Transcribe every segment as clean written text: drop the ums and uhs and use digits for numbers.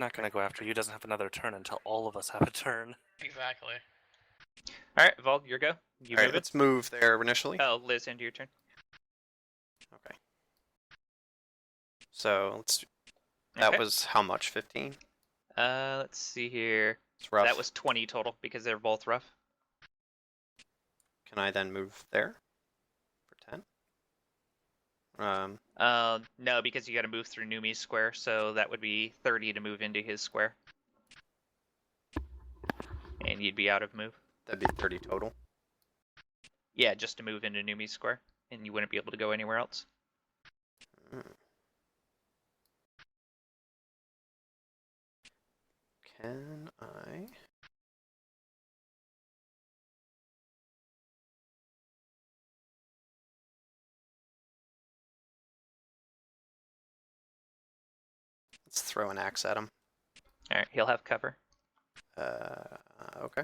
Not gonna go after you. Doesn't have another turn until all of us have a turn. Exactly. Alright, Vald, your go. You Alright, move it? let's move there initially. Oh, Liz, into your turn. Okay. So let's. That Okay. was how much? 15. Let's see here. It's rough. That was 20 total because they're both rough. Can I then move there for 10? No, because you got to move through Numi's square, so that would be 30 to move into his square. And you'd be out of move. That'd be 30 total. Yeah, just to move into Numi's square, and you wouldn't be able to go anywhere else. Can I? Let's throw an axe at him. Alright, he'll have cover. Okay.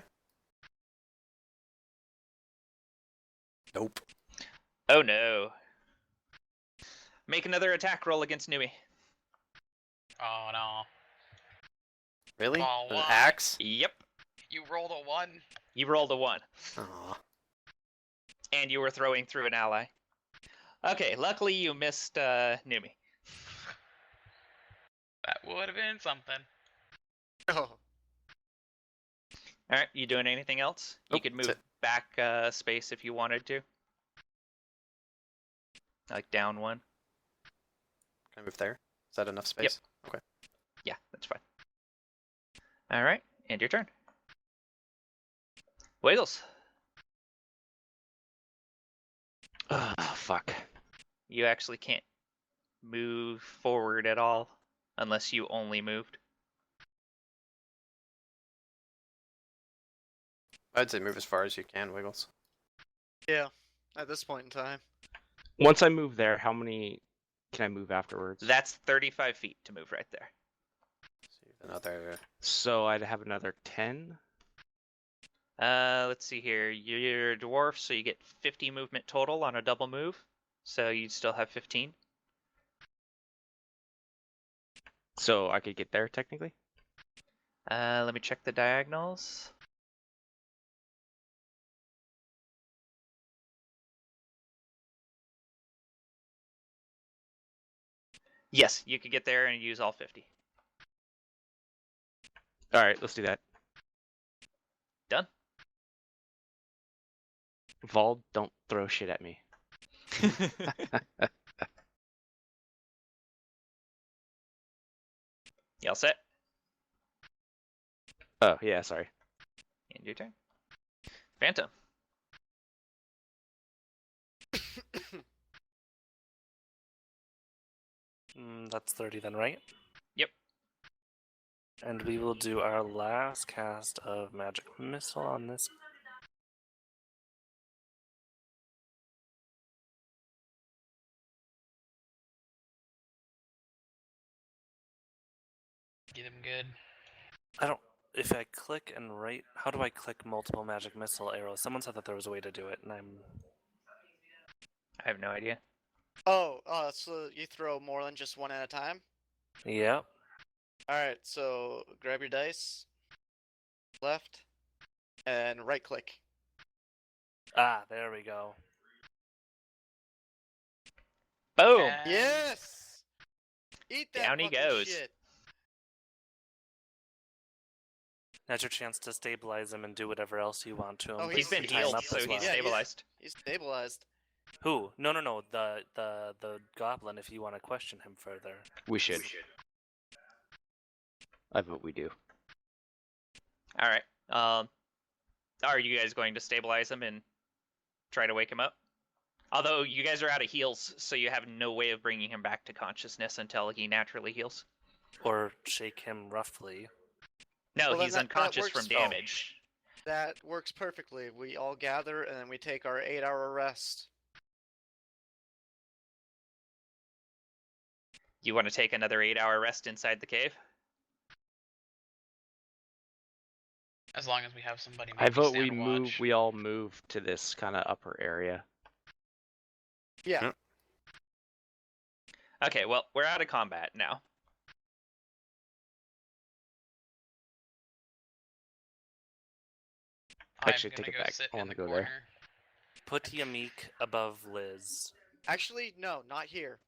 Nope. Oh no. Make another attack roll against Numi. Oh no. Really? Oh, An what? axe? Yep. You rolled a 1. You rolled a 1. Aw. And you were throwing through an ally. Okay, luckily you missed Numi. That would have been something. Oh. Alright, you doing anything else? You Nope, could that's move it. back space if you wanted to. Like down 1. Can I move there? Is that enough space? Okay. Yeah, that's fine. Alright, and your turn. Wiggles. Oh, fuck. You actually can't move forward at all unless you only moved. I'd say move as far as you can, Wiggles. Yeah, at this point in time. Once I move there, how many can I move afterwards? That's 35 feet to move right there. So you have another. So I'd have another 10. Let's see here. You're a dwarf, so you get 50 movement total on a double move. So you'd still have 15. So I could get there technically? Let me check the diagonals. Yes, you could get there and use all 50. Alright, let's do that. Done. Vald, don't throw shit at me. You all set? Oh, yeah, sorry. End your turn. Phantom. That's 30 then, right? Yep. And we will do our last cast of Magic Missile on this. Get him good. I don't. If I click and right, how do I click multiple Magic Missile arrows? Someone said that there was a way to do it, and I'm. I have no idea. Oh, so you throw more than just one at a time? Yep. Alright, so grab your dice, left, and right click. Ah, there we go. Boom! And Yes! Eat that Down he fucking goes. shit. Now's your chance to stabilize him and do whatever else you want to him. Oh, He's been Time healed, up so as he's well. Yeah, stabilized. He's stabilized. Who? No. The goblin. If you want to question him further. We should. I vote we do. Alright. Are you guys going to stabilize him and try to wake him up? Although you guys are out of heals, so you have no way of bringing him back to consciousness until he naturally heals. Or shake him roughly. No, Well, then he's that unconscious works from for- damage. That works perfectly. We all gather and then we take our 8-hour rest. You want to take another 8-hour rest inside the cave? as long as we have somebody. I maybe vote we stand move. watch. We all move to this kind of upper area. Yeah. Okay, well, we're out of combat now. Actually, I'm take gonna it go back. sit I in wanna the go there. corner. Put Yamik above Liz. Actually, no, not here.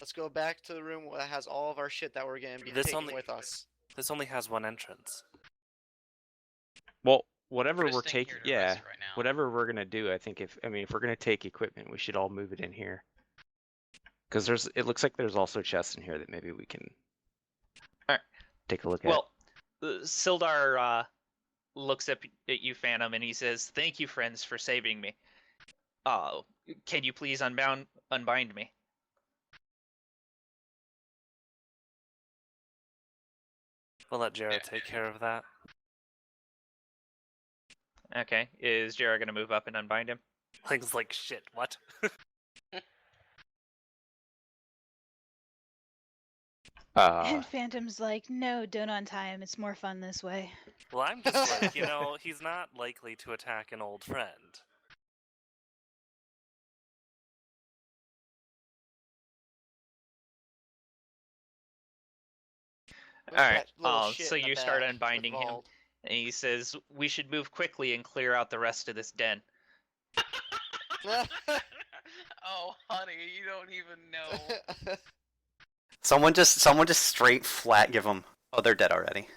Let's go back to the room that has all of our shit that we're gonna be This taking only- with us. This only has one entrance. Well, whatever We're just we're staying taking, here to yeah, rest right now. whatever we're gonna do, I think if we're gonna take equipment, we should all move it in here. Because it looks like there's also chests in here that maybe we can Alright. take a look at. Well, Sildar looks at you, Phantom, and he says, "Thank you, friends, for saving me. Can you please unbind me?" We'll let Jared Yeah. take care of that. Okay. Is Jara gonna move up and unbind him? Things like shit. What? And Phantom's like, no, don't untie him. It's more fun this way. Well, I'm just like, he's not likely to attack an old friend. Look All at right. that little shit So in the you start back with unbinding him, Vald. and he says, "We should move quickly and clear out the rest of this den." Oh, honey, you don't even know. Someone just straight flat give them. Oh, they're dead already.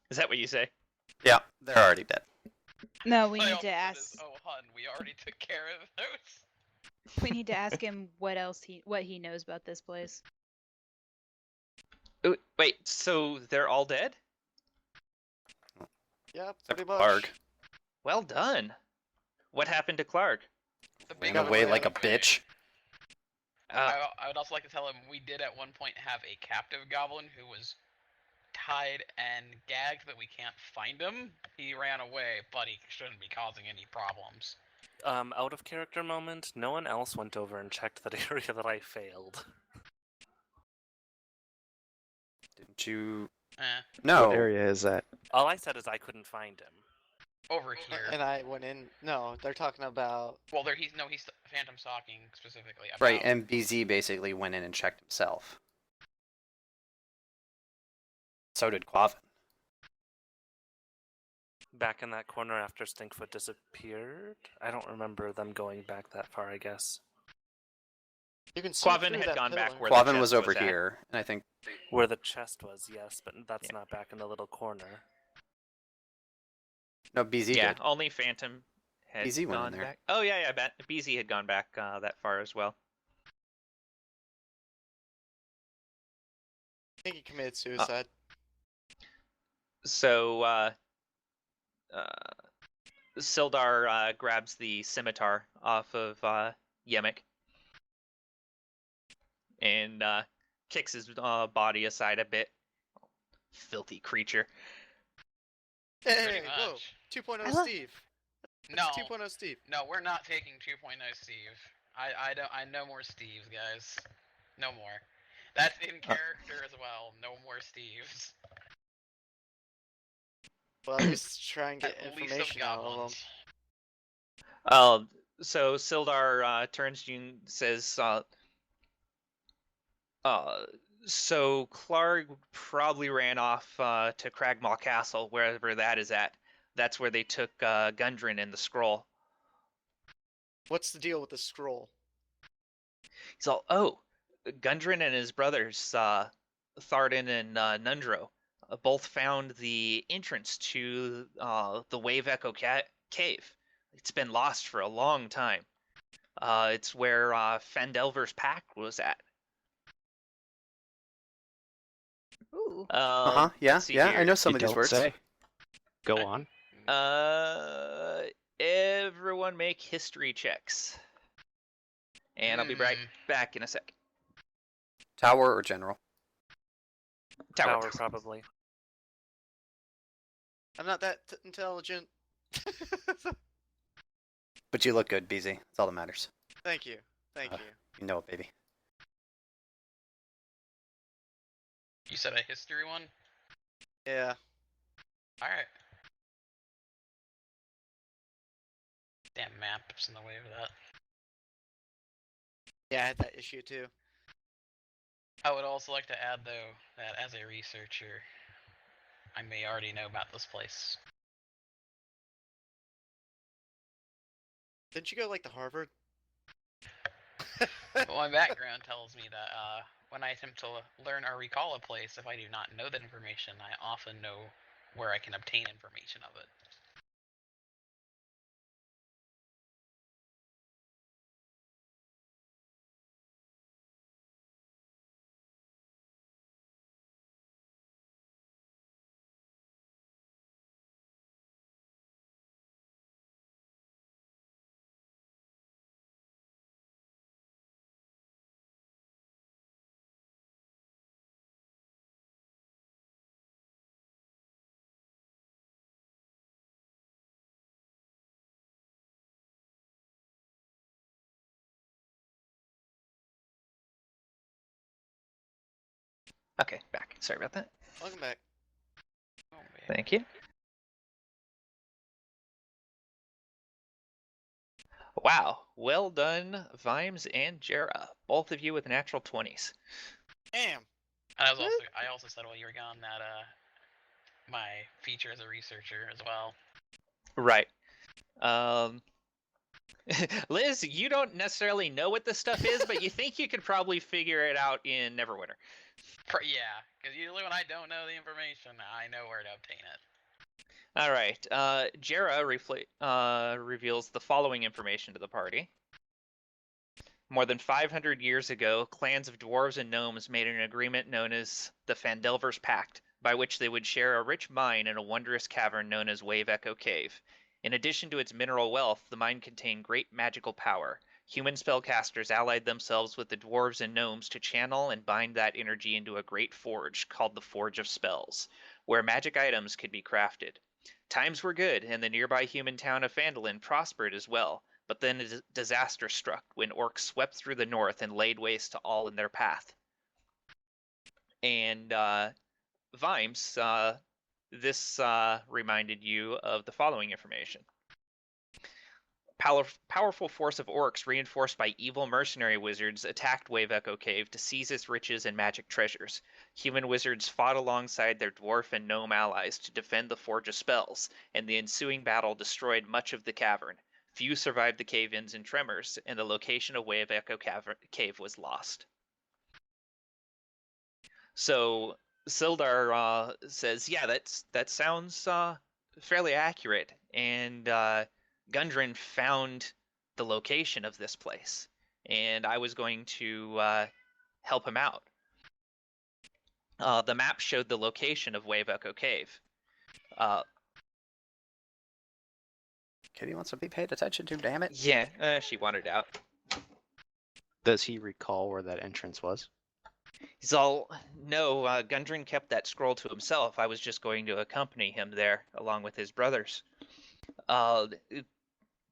Is that what you say? Yeah, they're already dead. No, we My need to ultimate ask. is, oh, hun, we already took care of those. We need to ask him what he knows about this place. Wait, so they're all dead? Yeah, Except pretty for much. Clark. Well done. What happened to Clark? The Ran big away one like a ran away. bitch. I would also like to tell him we did at one point have a captive goblin who was tied and gagged that we can't find him. He ran away, but he shouldn't be causing any problems. Out of character moment, no one else went over and checked that area that I failed. Didn't you? Eh, No. What area is that? All I said is I couldn't find him. over here. And I went in. No, they're talking about. Well, he's Phantom's talking specifically about. Right, and BZ basically went in and checked himself. So did Quavin. Back in that corner after Stinkfoot disappeared? I don't remember them going back that far, I guess. You can see Quavin through had that gone back pillar. where the Quavin chest was over was at. here, and I think Where the chest was, yes, but that's Yeah. not back in the little corner. no BZ Yeah, did. only Phantom had BZ went in gone there. back. Oh yeah, BZ had gone back that far as well. I think he committed suicide. So Sildar grabs the scimitar off of Yemek and kicks his body aside a bit. Filthy creature. Hey, Pretty whoa! much. 2.0 I love- Steve. No, 2.0 Steve. no, we're not taking 2.0 Steve. I no more Steves, guys. No more. That's in character as well. No more Steves. Well, at least try and get At least of information out of goblins. them. So Sildar turns to you and says, so Clark probably ran off to Cragmaw Castle, wherever that is at. That's where they took Gundren and the scroll. What's the deal with the scroll? He's all, oh, Gundren and his brothers, Thardan and Nundro, both found the entrance to the Wave Echo Cave. It's been lost for a long time. It's where Fandelver's pack was at. Ooh. Yeah, see yeah. I here. know some You of these don't words. say. Go on. Everyone make history checks. And I'll be right back in a sec. Tower or general? Tower, probably. I'm not that intelligent. But you look good, BZ. That's all that matters. Thank you. Thank Uh. you. You know it, baby. You said a history one? Yeah. Alright. Damn map's in the way of that. Yeah, I had that issue too. I would also like to add, though, that as a researcher, I may already know about this place. Didn't you go like to Harvard? Well, my background tells me that when I attempt to learn or recall a place, if I do not know that information, I often know where I can obtain information of it. Okay, back. Sorry about that. Welcome back. Oh, man. Thank you. Wow, well done, Vimes and Jera. Both of you with natural 20s. Damn. And I also said while you were gone that my feature as a researcher as well. Right. Liz, you don't necessarily know what this stuff is, but you think you could probably figure it out in Neverwinter. Yeah, because usually when I don't know the information, I know where to obtain it. All right. Jera reveals the following information to the party. More than 500 years ago, clans of dwarves and gnomes made an agreement known as the Fandelver's Pact, by which they would share a rich mine in a wondrous cavern known as Wave Echo Cave. In addition to its mineral wealth, the mine contained great magical power. Human spellcasters allied themselves with the dwarves and gnomes to channel and bind that energy into a great forge called the Forge of Spells, where magic items could be crafted. Times were good, and the nearby human town of Phandalin prospered as well, but then a disaster struck when orcs swept through the north and laid waste to all in their path. And Vimes, this reminded you of the following information. Powerful force of orcs reinforced by evil mercenary wizards attacked Wave Echo Cave to seize its riches and magic treasures. Human wizards fought alongside their dwarf and gnome allies to defend the Forge of Spells, and the ensuing battle destroyed much of the cavern. Few survived the cave-ins and tremors, and the location of Wave Echo Cave was lost. So Sildar says, yeah, that sounds fairly accurate, and Gundren found the location of this place, and I was going to help him out. The map showed the location of Wave Echo Cave. Kitty wants to be paid attention to, damn it. Yeah, she wanted out. Does he recall where that entrance was? He's all, no, Gundren kept that scroll to himself. I was just going to accompany him there, along with his brothers.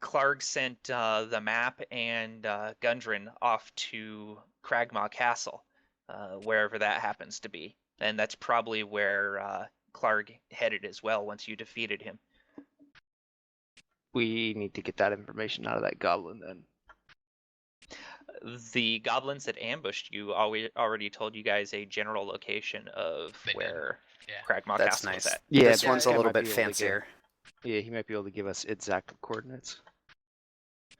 Clark sent the map and Gundren off to Cragmaw Castle, wherever that happens to be. And that's probably where Clark headed as well once you defeated him. We need to get that information out of that goblin then. The goblins that ambushed you already told you guys a general location of where Cragmaw That's Castle nice. is at. Yeah, This one's a guy little might bit be able to fancier. Yeah, he might be able to give us exact coordinates.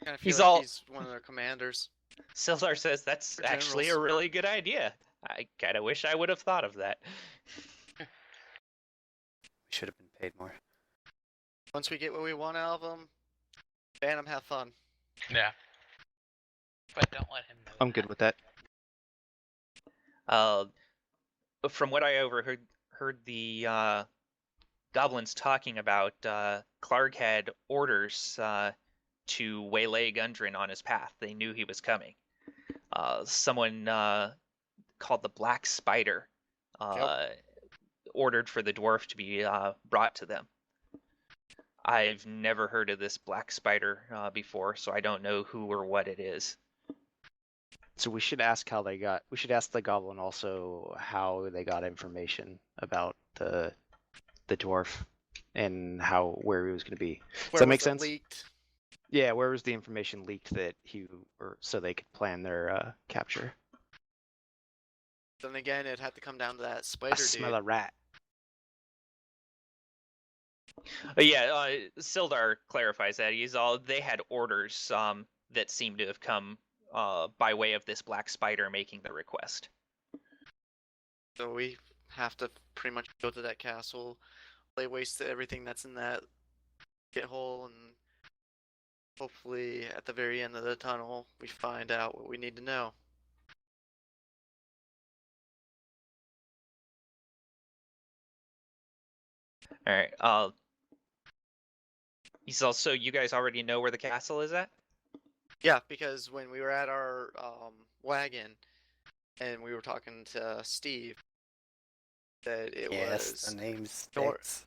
I kind of He's feel like all- he's one of their commanders. Sildar says that's Or actually a generals. really good idea. I kind of wish I would have thought of that. We should have been paid more. Once we get what we want out of them, ban him, have fun. Yeah. But don't let him know. I'm good with that. From what I overheard, the goblins talking about, Clark had orders to waylay Gundren on his path. They knew he was coming. Someone called the Black Spider ordered for the dwarf to be brought to them. I've never heard of this Black Spider before, so I don't know who or what it is. So we should ask how they got. We should ask the goblin also how they got information about the dwarf and where he was going to be. Does that make sense? Leaked? Yeah, where was the information leaked that so they could plan their capture? Then again, it had to come down to that spider I smell dude. a rat. Sildar clarifies that they had orders that seem to have come by way of this black spider making the request. So we have to pretty much go to that castle, lay waste to everything that's in that pit hole, and hopefully at the very end of the tunnel we find out what we need to know. All right. So you guys already know where the castle is at? Yeah, because when we were at our wagon and we were talking to Steve, that it Yes, was the name's northeast.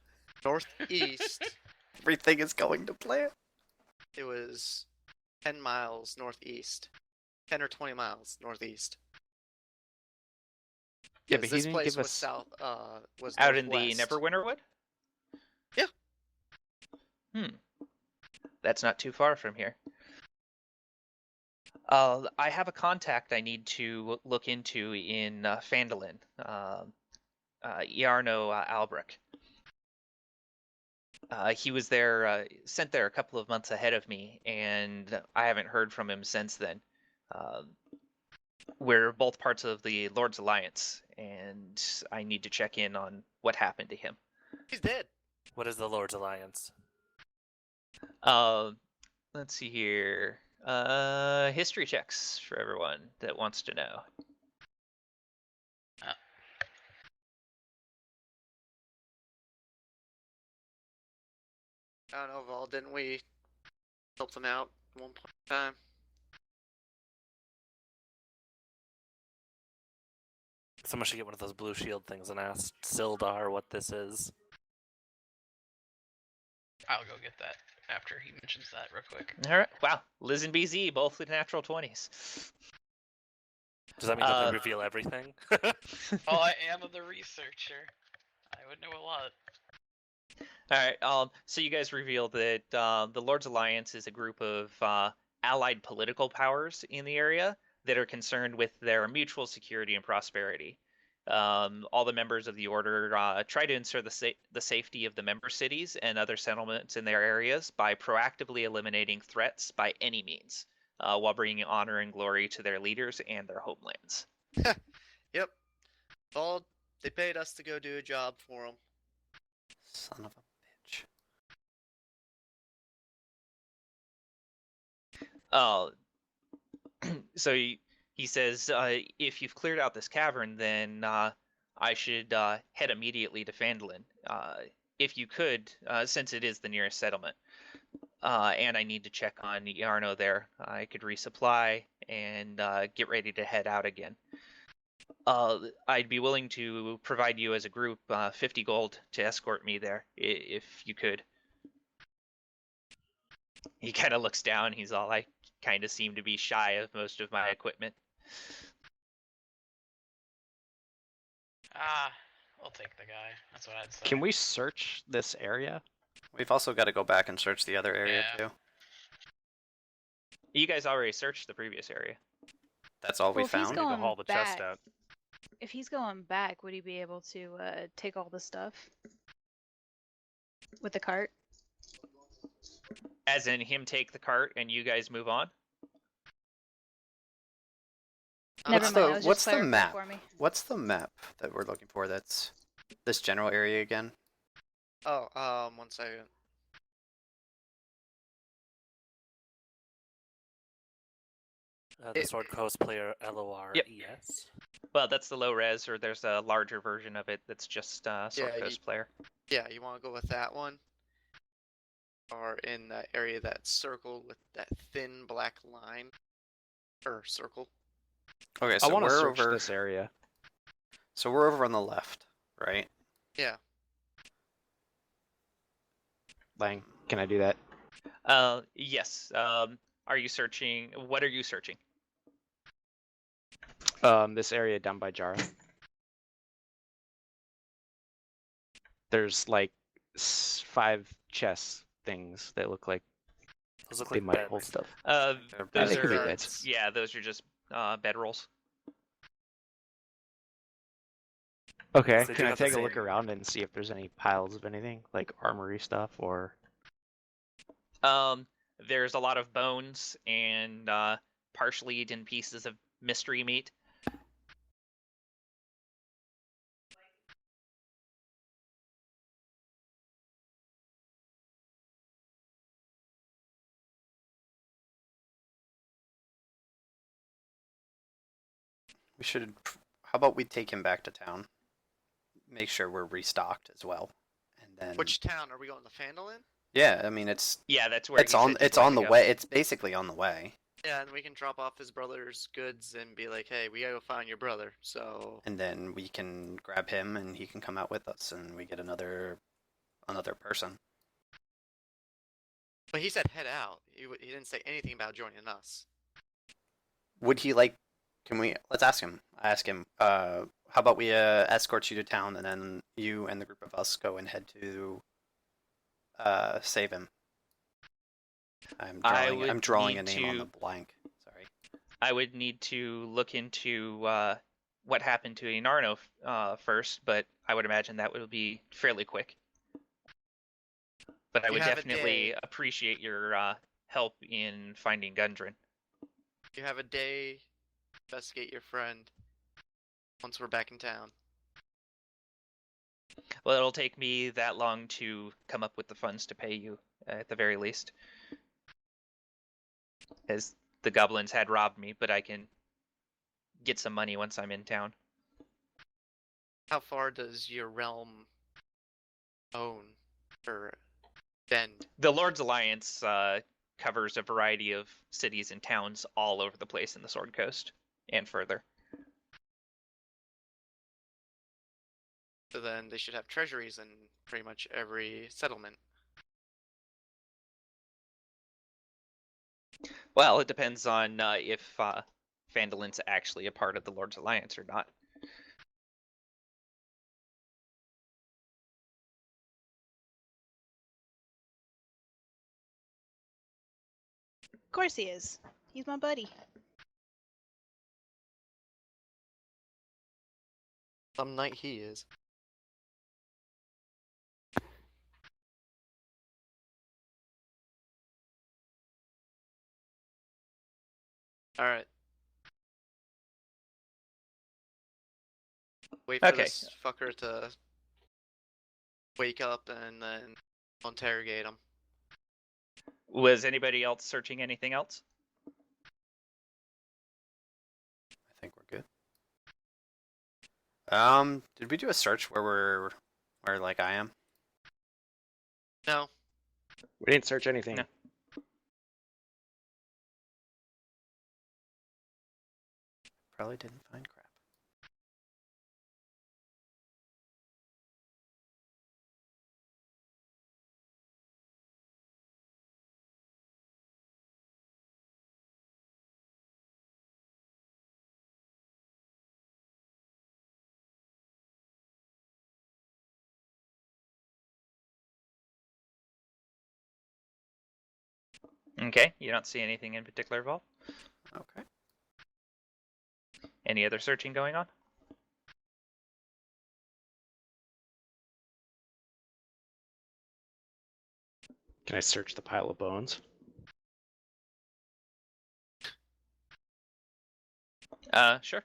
Everything is going to plan. It was 10 miles northeast, 10 or 20 miles northeast. Yeah, 'Cause but he this didn't place give was us south. Was Out in the northwest. Neverwinter Wood? Yeah. That's not too far from here. I have a contact I need to look into in Phandalin. Iarno Albrecht. He was there, sent there a couple of months ahead of me, and I haven't heard from him since then. We're both parts of the Lord's Alliance, and I need to check in on what happened to him. He's dead. What is the Lord's Alliance? Let's see here. History checks for everyone that wants to know. I don't know, Val, didn't we help them out at one point in time? Someone should get one of those blue shield things and ask Sildar what this is. I'll go get that after he mentions that real quick. All right. Wow. Liz and BZ both with natural 20s. Does that mean that they reveal everything? Well, I am the researcher. I would know a lot. All right. So you guys revealed that the Lord's Alliance is a group of allied political powers in the area that are concerned with their mutual security and prosperity. All the members of the order try to ensure the safety of the member cities and other settlements in their areas by proactively eliminating threats by any means, while bringing honor and glory to their leaders and their homelands. Yep. Val, they paid us to go do a job for them. Son of a bitch. So he says, if you've cleared out this cavern, then I should head immediately to Phandalin. If you could, since it is the nearest settlement. And I need to check on Iarno there. I could resupply and get ready to head out again. I'd be willing to provide you as a group 50 gold to escort me there, if you could. He kind of looks down. He's all, I kind of seem to be shy of most of my equipment. We'll take the guy. That's what I'd say. Can we search this area? We've also got to go back and search the other area Yeah. too. You guys already searched the previous area. That's all we Well, if he's found. going to haul the chest back- out. If he's going back, would he be able to take all the stuff with the cart? As in him take the cart and you guys move on? Never What's mind. the- that was what's just the clarifying map? for me. What's the map that we're looking for? That's this general area again. Oh, 1 second. The Sword Coast player LOR. Yep. Yes. Well, that's the low res, or there's a larger version of it that's just Sword Yeah, Coast player. Yeah, you want to go with that one? Or in that area that's circled with that thin black line? Or circle? Okay, I so want to we're search over. this area. So we're over on the left, right? Yeah. Lang, can I do that? Yes. Are you searching? What are you searching? This area down by Jara. There's like 5 chest things that look like Those look they like might beds. hold stuff. They're Those they could be are beds. yeah, those are just bedrolls. Okay, They do can I have the take a look same- around and see if there's any piles of anything, like armory stuff or... There's a lot of bones and partially eaten pieces of mystery meat. We should. How about we take him back to town? Make sure we're restocked as well, and then. Which town are we going to Fandolin? Yeah, I mean it's Yeah, that's where it's he on said he's it's going on to the go. way. It's basically on the way. Yeah, and we can drop off his brother's goods and be like, "Hey, we gotta go find your brother." So And then we can grab him, and he can come out with us, and we get another person. but he said head out. He didn't say anything about joining us. Would he like? Can we? Let's ask him. Ask him. How about we escort you to town, and then you and the group of us go and head to save him. I'm drawing a name on the blank. Sorry. I would need to look into what happened to Inarno first, but I would imagine that would be fairly quick. But I You would have a definitely day. appreciate your help in finding Gundren. You have a day to investigate your friend once we're back in town. Well, it'll take me that long to come up with the funds to pay you, at the very least. As the goblins had robbed me, but I can get some money once I'm in town. How far does your realm own or bend? The Lord's Alliance covers a variety of cities and towns all over the place in the Sword Coast and further. So then they should have treasuries in pretty much every settlement. Well, it depends on if Phandolin's actually a part of the Lord's Alliance or not. Of course he is. He's my buddy. Some night he is. Alright. Wait for Okay. this fucker to wake up and then interrogate him. Was anybody else searching anything else? I think we're good. Did we do a search where like I am? No. We didn't search anything. No. Probably didn't find crap. Okay, you don't see anything in particular involved? Okay. Any other searching going on? Can I search the pile of bones? Sure.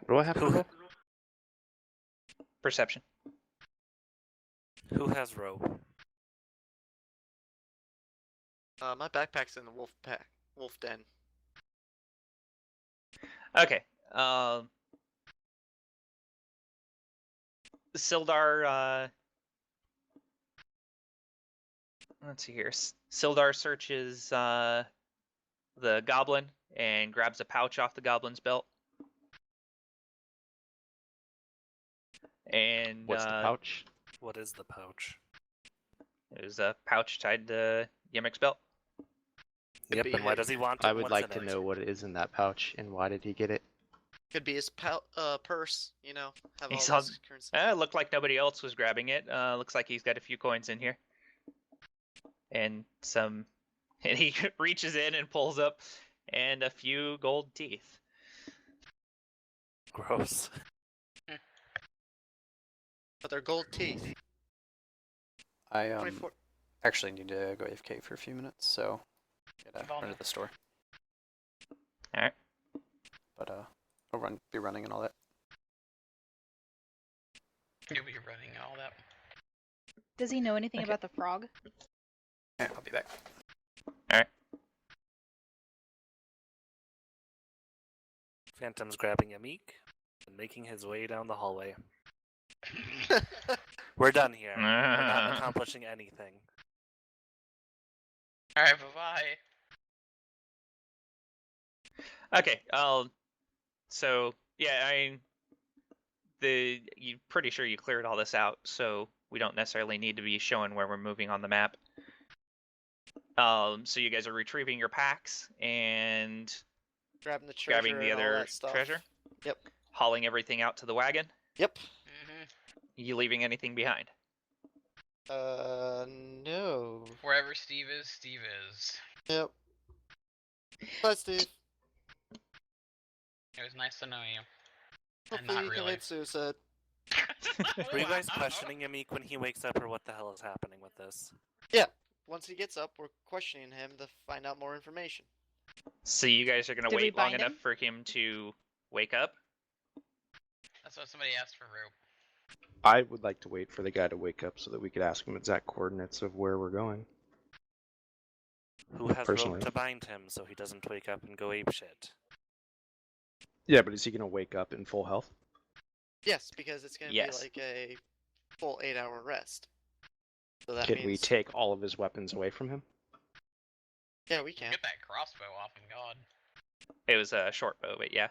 What do I have to roll? Perception. Who has rope? My backpack's in the wolf den. Okay. Sildar, let's see here. Sildar searches the goblin and grabs a pouch off the goblin's belt. And What's the pouch? What is the pouch? there's a pouch tied to Yemek's belt. Could Yep, be and why his- does he want it? I would What's like in to it? know what is in that pouch and why did he get it? Could be his purse, you know. Have He's all on- his currency. Looked like nobody else was grabbing it. Looks like he's got a few coins in here. And some And he reaches in and pulls up and a few gold teeth. Gross. But they're gold teeth. I 24. actually need to go AFK for a few minutes, so gotta run to the store. All right. But I'll be running and all that. You'll be running and all that. Does he know anything Okay. about the frog? Yeah, I'll be back. All right. Phantom's grabbing a meek and making his way down the hallway. We're done here. We're not accomplishing anything. Alright, bye-bye. Okay. So yeah, you're pretty sure you cleared all this out, so we don't necessarily need to be showing where we're moving on the map. So you guys are retrieving your packs and Grabbing the treasure grabbing the and all other that stuff. treasure. Yep. Hauling everything out to the wagon. Yep. You leaving anything behind? No. Wherever Steve is, Steve is. Yep. Bye, Steve. It was nice to know you. And Hopefully not you really. commit suicide. Were you guys questioning Amik when he wakes up, or what the hell is happening with this? Once he gets up, we're questioning him to find out more information. So you guys are gonna Did we wait long bind enough him? for him to wake up? That's what somebody asked for rope. I would like to wait for the guy to wake up so that we could ask him exact coordinates of where we're going. Who has rope Personally. to bind him so he doesn't wake up and go apeshit? Yeah, but is he gonna wake up in full health? Yes, because it's going to Yes. be like a full 8-hour rest. So that Can means... we take all of his weapons away from him? Yeah, we can. Get that crossbow off him, God. It was a short bow, but yeah.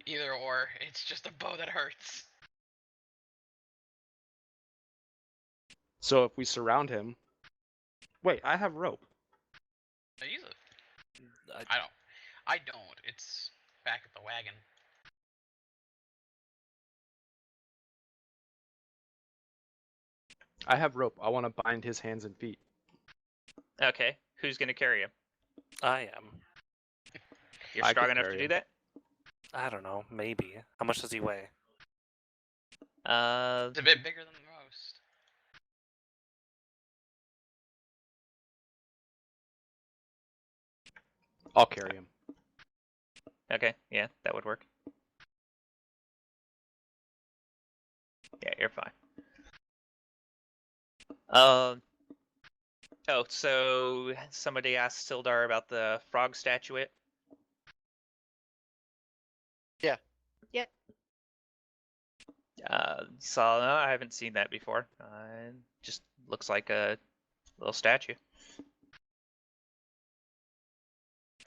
Either or, it's just a bow that hurts. So if we surround him... Wait, I have rope. I use it. I- I don't. It's back at the wagon. I have rope. I want to bind his hands and feet. Okay. Who's gonna carry him? I am. You're I strong could enough to carry do him. that? I don't know. Maybe. How much does he weigh? It's a bit bigger than most. I'll carry him. Okay, yeah, that would work. Yeah, you're fine. Oh, so somebody asked Sildar about the frog statuette. Yeah. Yep. So no, I haven't seen that before. Just looks like a little statue.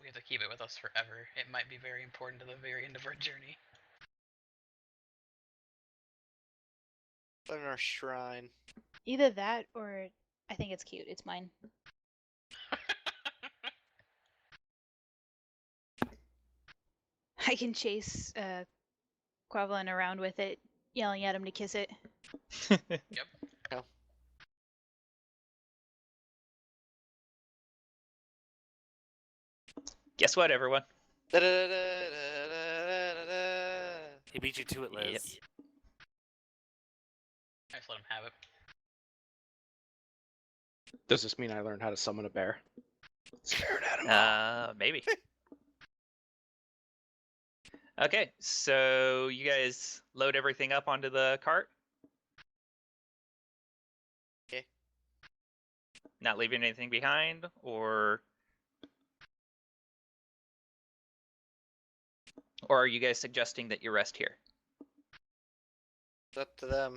We have to keep it with us forever. It might be very important to the very end of our journey. In our shrine. Either that or I think it's cute. It's mine. I can chase Quavelin around with it, yelling at him to kiss it. Guess what, everyone? Da-da-da-da-da-da-da-da. He beat you to it, Liz. Yep. I just let him have it. Does this mean I learned how to summon a bear? Stare at him. Maybe. Okay, so you guys load everything up onto the cart? Okay. Not leaving anything behind, or are you guys suggesting that you rest here? It's up to them.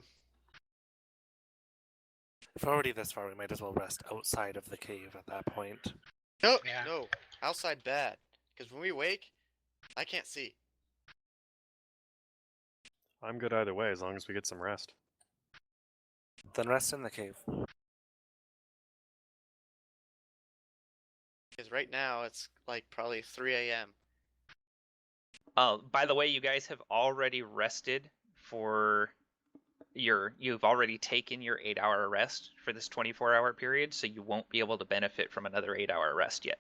If we're already this far, we might as well rest outside of the cave at that point. No, Yeah. no. Outside bad. Because when we wake, I can't see. I'm good either way as long as we get some rest. Then rest in the cave. Because right now it's like probably 3 a.m. Oh, by the way, you guys have already rested for you've already taken your 8-hour rest for this 24-hour period, so you won't be able to benefit from another 8-hour rest yet.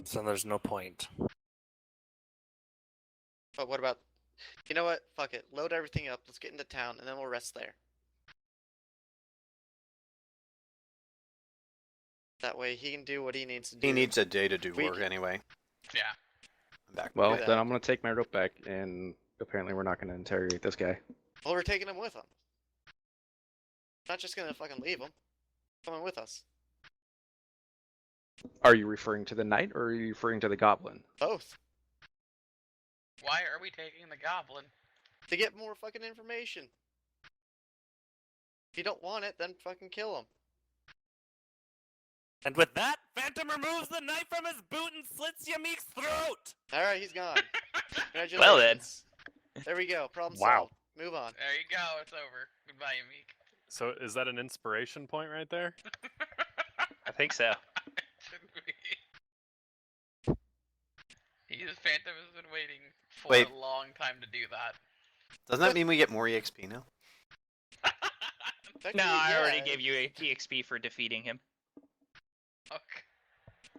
So there's no point. But what about? You know what? Fuck it. Load everything up. Let's get into town, and then we'll rest there. That way, he can do what he needs to do. He needs a day to do We work can- anyway. Yeah. I'm back. Well, that. then I'm gonna take my rope back, and apparently we're not gonna interrogate this guy. Well, we're taking him with us. Not just gonna fucking leave him. Coming with us. Are you referring to the knight, or are you referring to the goblin? Both. Why are we taking the goblin? To get more fucking information. If you don't want it, then fucking kill him. And with that, Phantom removes the knife from his boot and slits Yamik's throat! Alright, he's gone. Congratulations. Well then. There we go. Problem Wow. solved. Move on. There you go. It's over. Goodbye, Yamik. So is that an inspiration point right there? I think so. Phantom has been waiting for Wait. a long time to do that. Doesn't that mean we get more EXP now? Technically, No, I already yeah. gave you EXP for defeating him. Okay.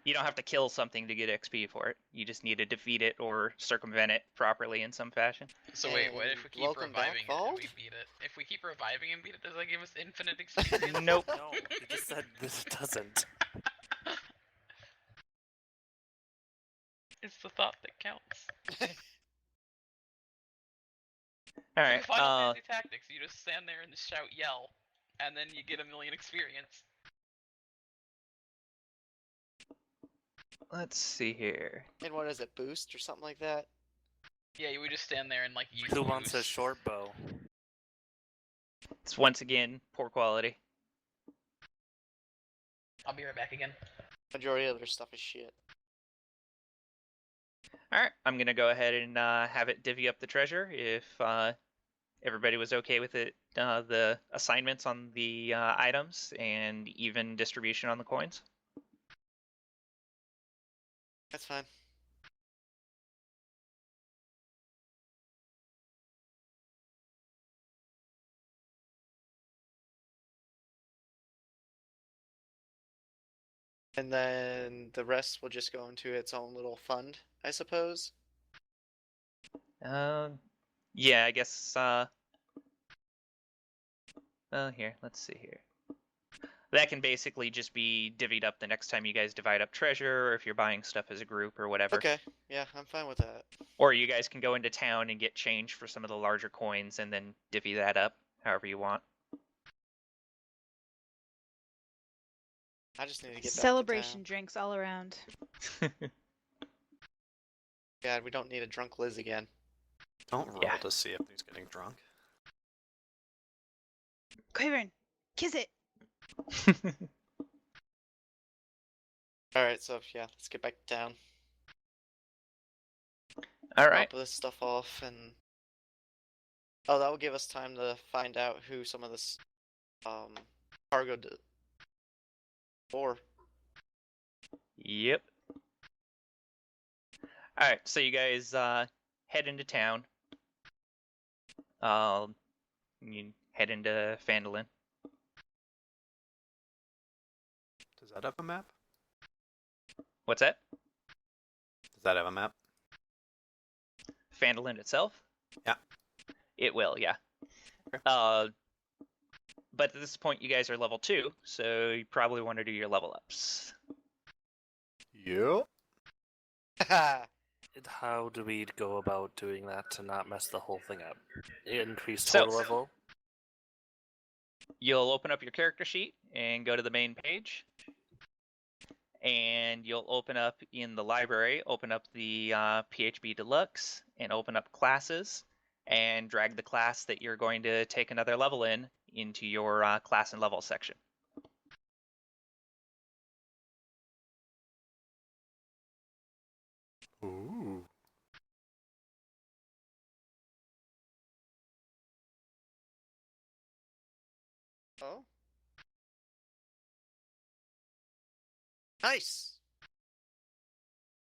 You don't have to kill something to get XP for it. You just need to defeat it or circumvent it properly in some fashion. So wait, what if we keep Welcome back, reviving it and Bald? we beat it? If we keep reviving and beat it, does that give us infinite experience? Nope. No, he just said this doesn't. It's the thought that counts. All right. Final Fantasy Tactics, you just stand there and shout yell, and then you get 1,000,000 experience. Let's see here. And what is it, boost or something like that? Yeah, you would just stand there and like use Who wants a boost. short bow? It's once again poor quality. I'll be right back again. Majority of their stuff is shit. All right, I'm gonna go ahead and have it divvy up the treasure if everybody was okay with it. The assignments on the items and even distribution on the coins. That's fine. And then the rest will just go into its own little fund, I suppose. Yeah, I guess. Here, let's see here. That can basically just be divvied up the next time you guys divide up treasure, or if you're buying stuff as a group or whatever. Okay, yeah, I'm fine with that. Or you guys can go into town and get change for some of the larger coins and then divvy that up however you want. I just need to get back to Celebration town. drinks all around. God, we don't need a drunk Liz again. Don't roll Yeah. to see if he's getting drunk. Quavern, kiss it. Alright, so yeah, let's get back to town. All right. Drop this stuff off and... Oh, that will give us time to find out who some of this cargo for. Yep. All right, so you guys head into town. You head into Phandalin. Does that have a map? What's that? Does that have a map? Phandalin itself? Yeah. It will, yeah. Okay. But at this point, you guys are level 2, so you probably want to do your level ups. Yep. How do we go about doing that to not mess the whole thing up? Increase So- total level? You'll open up your character sheet and go to the main page. And you'll open up in the library, open up the PHB Deluxe, and open up classes, and drag the class that you're going to take another level in into your class and level section. Ooh. Oh. Nice.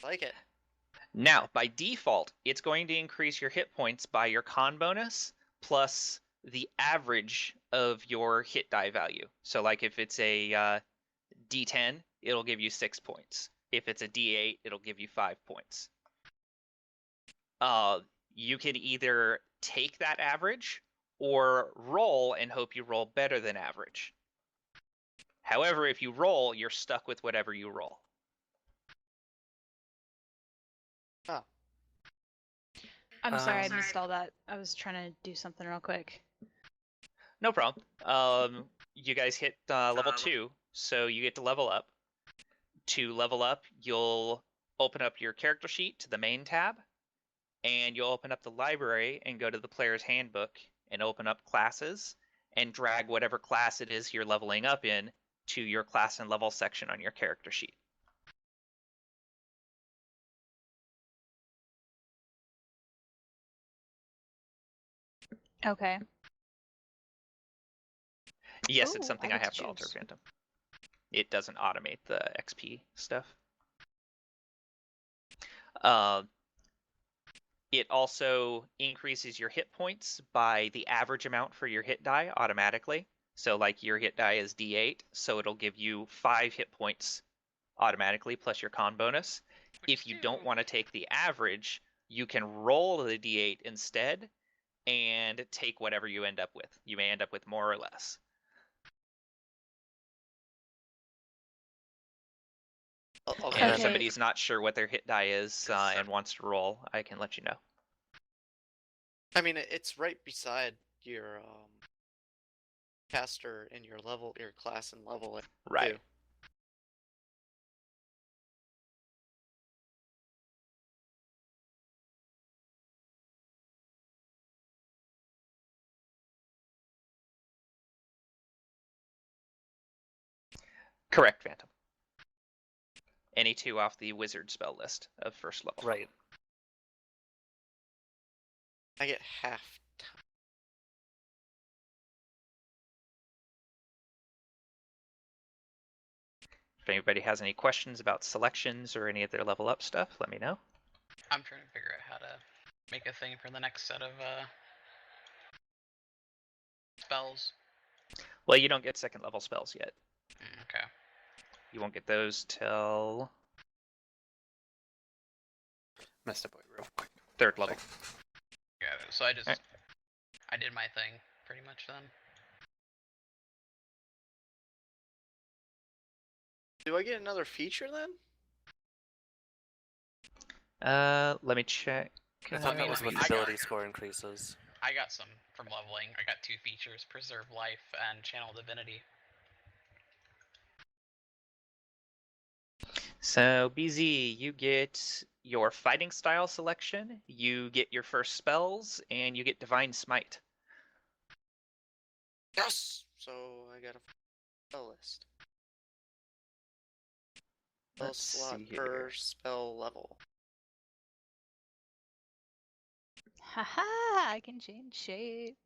Like it. Now, by default, it's going to increase your hit points by your con bonus plus the average of your hit die value. So, like if it's a D10, it'll give you 6 points. If it's a D8, it'll give you 5 points. You can either take that average or roll and hope you roll better than average. However, if you roll, you're stuck with whatever you roll. I'm sorry, I missed all that. I was trying to do something real quick. No problem. You guys hit level 2, so you get to level up. To level up, you'll open up your character sheet to the main tab, and you'll open up the library and go to the player's handbook and open up classes and drag whatever class it is you're leveling up in to your class and level section on your character sheet. Okay. Yes, it's Ooh, something I I get have to to alter, choose. Phantom. It doesn't automate the XP stuff. It also increases your hit points by the average amount for your hit die automatically. So like your hit die is D8, so it'll give you 5 hit points automatically plus your con bonus. If you don't want to take the average, you can roll the D8 instead and take whatever you end up with. You may end up with more or less. Okay. And if Okay. somebody's not sure what their hit die is and wants to roll, I can let you know. I mean, it's right beside your caster in your level, your class and level. Right. Too. Correct, Phantom. Any 2 off the wizard spell list of first level. Right. I get half. If anybody has any questions about selections or any of their level up stuff, let me know. I'm trying to figure out how to make a thing for the next set of spells. Well, you don't get second level spells yet. Okay. You won't get those till Messed up real quick. 3rd level. Got it. So I just Alright. I did my thing pretty much then. Do I get another feature then? Let me check. I thought that mean, was with I got- ability score increases. I got some from leveling. I got 2 features: Preserve Life and Channel Divinity. So, BZ, you get your fighting style selection, you get your first spells, and you get Divine Smite. Yes. So I got a spell list. Spell Let's slot see per here. spell level. Haha, I can change shape.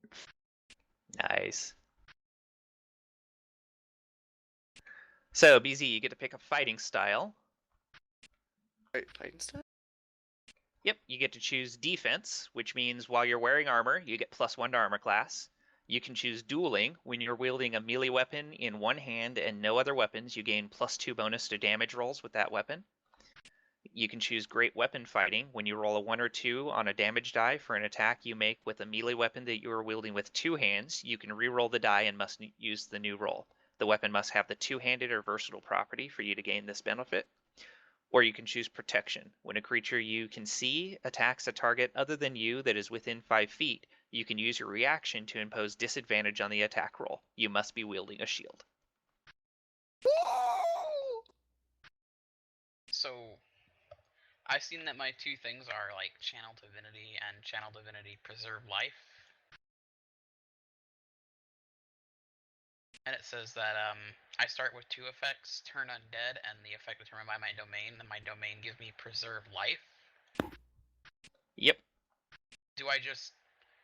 Nice. So, BZ, you get to pick a fighting style. Right, fighting style? Yep, you get to choose defense, which means while you're wearing armor, you get +1 to armor class. You can choose dueling. When you're wielding a melee weapon in one hand and no other weapons, you gain +2 bonus to damage rolls with that weapon. You can choose great weapon fighting. When you roll a 1 or 2 on a damage die for an attack you make with a melee weapon that you are wielding with 2 hands, you can re-roll the die and must use the new roll. The weapon must have the 2-handed or versatile property for you to gain this benefit. Or you can choose protection. When a creature you can see attacks a target other than you that is within 5 feet, you can use your reaction to impose disadvantage on the attack roll. You must be wielding a shield. So I've seen that my 2 things are like Channel Divinity and Channel Divinity Preserve Life. And it says that I start with 2 effects: Turn Undead, and the effect determined by my domain. And my domain gives me Preserve Life. Yep. Do I just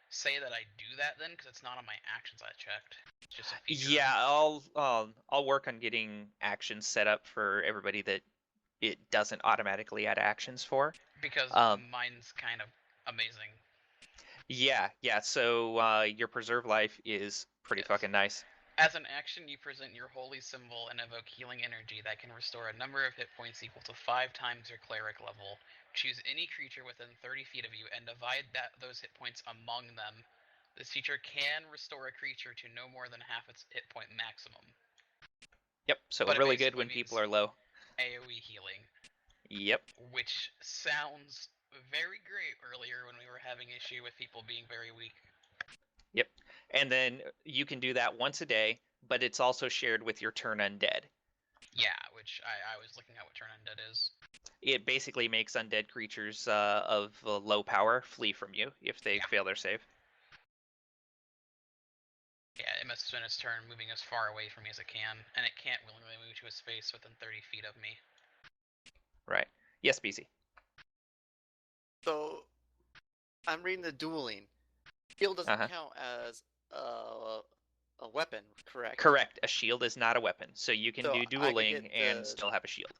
say that I do that then? Because it's not on my actions I checked. It's just a feature. Yeah, I'll work on getting actions set up for everybody that it doesn't automatically add actions for. Because mine's kind of amazing. Yeah. So your preserve life is pretty fucking nice. As an action, you present your holy symbol and evoke healing energy that can restore a number of hit points equal to 5 times your cleric level. Choose any creature within 30 feet of you and divide those hit points among them. This feature can restore a creature to no more than half its hit point maximum. Yep. So But it really good basically when people means are low. AoE healing, Yep. which sounds very great earlier when we were having issue with people being very weak. Yep. And then you can do that once a day, but it's also shared with your turn undead. Yeah, which I was looking at what turn undead is. It basically makes undead creatures of low power flee from you if they fail their save. Yeah, it must spend its turn moving as far away from me as it can, and it can't willingly move to a space within 30 feet of me. Right. Yes, BC. So, I'm reading the dueling. Shield doesn't Uh-huh. count as a weapon, correct? Correct. A shield is not a weapon, so you can So do I could dueling get and the- still have a shield.